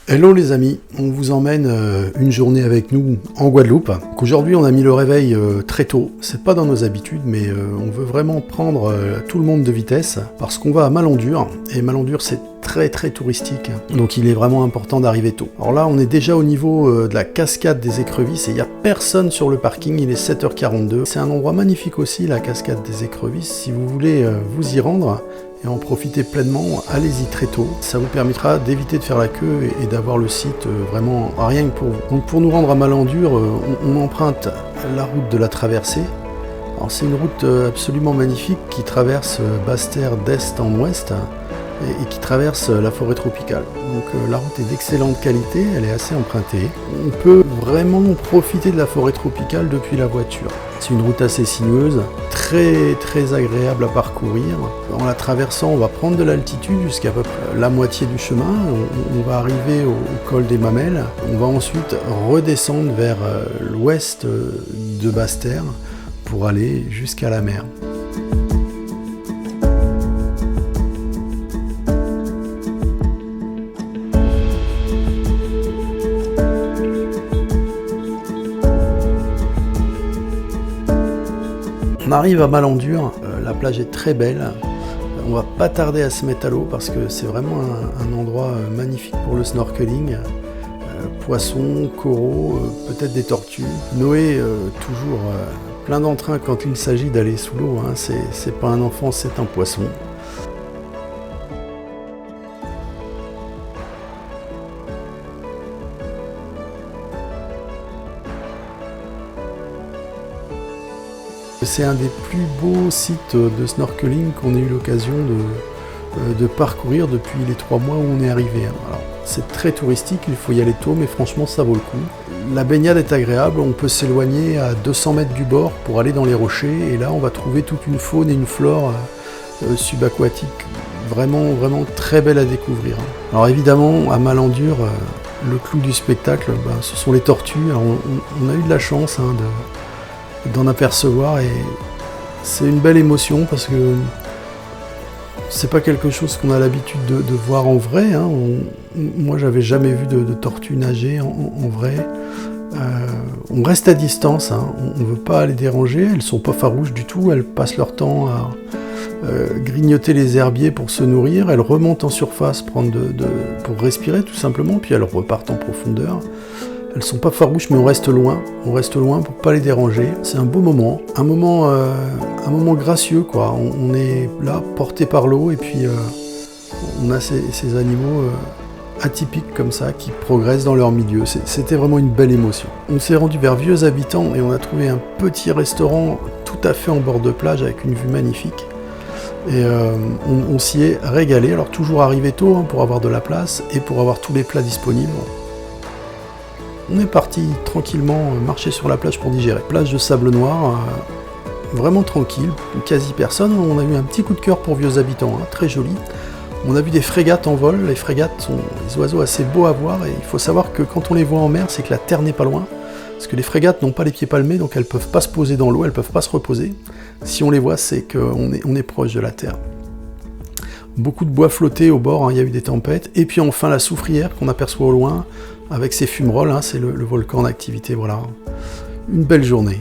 Hello les amis, on vous emmène une journée avec nous en Guadeloupe. Aujourd'hui on a mis le réveil très tôt, c'est pas dans nos habitudes mais on veut vraiment prendre tout le monde de vitesse parce qu'on va à Malandur et Malandur c'est très touristique, donc il est vraiment important d'arriver tôt. Alors là on est déjà au niveau de la cascade des Écrevisses et il n'y a personne sur le parking, il est 7h42. C'est un endroit magnifique aussi, la cascade des Écrevisses, si vous voulez vous y rendre et en profiter pleinement, allez-y très tôt. Ça vous permettra d'éviter de faire la queue et d'avoir le site vraiment rien que pour vous. Donc pour nous rendre à Malandur, on emprunte la route de la traversée. Alors c'est une route absolument magnifique qui traverse Basse-Terre d'est en ouest et qui traverse la forêt tropicale. Donc la route est d'excellente qualité, elle est assez empruntée. On peut vraiment profiter de la forêt tropicale depuis la voiture. C'est une route assez sinueuse, très agréable à parcourir. En la traversant, on va prendre de l'altitude jusqu'à peu près la moitié du chemin. On va arriver au col des Mamelles. On va ensuite redescendre vers l'ouest de Basse-Terre pour aller jusqu'à la mer. On arrive à Malandur, la plage est très belle, on va pas tarder à se mettre à l'eau parce que c'est vraiment un endroit magnifique pour le snorkeling. Poissons, coraux, peut-être des tortues. Noé, toujours plein d'entrain quand il s'agit d'aller sous l'eau, hein. C'est pas un enfant, c'est un poisson. C'est un des plus beaux sites de snorkeling qu'on ait eu l'occasion de parcourir depuis les 3 mois où on est arrivé. Alors, c'est très touristique, il faut y aller tôt, mais franchement ça vaut le coup. La baignade est agréable, on peut s'éloigner à 200 mètres du bord pour aller dans les rochers, et là on va trouver toute une faune et une flore subaquatique, vraiment très belle à découvrir. Alors évidemment, à Malandur, le clou du spectacle, ce sont les tortues. Alors, on a eu de la chance d'en apercevoir et c'est une belle émotion parce que c'est pas quelque chose qu'on a l'habitude de voir en vrai, hein. Moi j'avais jamais vu de tortues nager en vrai. On reste à distance, hein. On veut pas les déranger, elles sont pas farouches du tout, elles passent leur temps à grignoter les herbiers pour se nourrir, elles remontent en surface pour respirer tout simplement, puis elles repartent en profondeur. Elles sont pas farouches, mais on reste loin pour pas les déranger. C'est un beau moment, un moment gracieux, quoi. On est là, porté par l'eau, et puis on a ces animaux atypiques comme ça, qui progressent dans leur milieu. C'était vraiment une belle émotion. On s'est rendu vers Vieux Habitants, et on a trouvé un petit restaurant tout à fait en bord de plage, avec une vue magnifique. Et on s'y est régalé. Alors toujours arrivé tôt, hein, pour avoir de la place, et pour avoir tous les plats disponibles. On est parti tranquillement marcher sur la plage pour digérer. Plage de sable noir, vraiment tranquille, quasi personne. On a eu un petit coup de cœur pour Vieux Habitants, hein, très joli. On a vu des frégates en vol. Les frégates sont des oiseaux assez beaux à voir et il faut savoir que quand on les voit en mer, c'est que la terre n'est pas loin. Parce que les frégates n'ont pas les pieds palmés, donc elles ne peuvent pas se poser dans l'eau, elles ne peuvent pas se reposer. Si on les voit, c'est qu'on est proche de la terre. Beaucoup de bois flottés au bord, hein, il y a eu des tempêtes. Et puis enfin la Soufrière qu'on aperçoit au loin, avec ses fumerolles, hein, c'est le volcan d'activité, voilà. Une belle journée.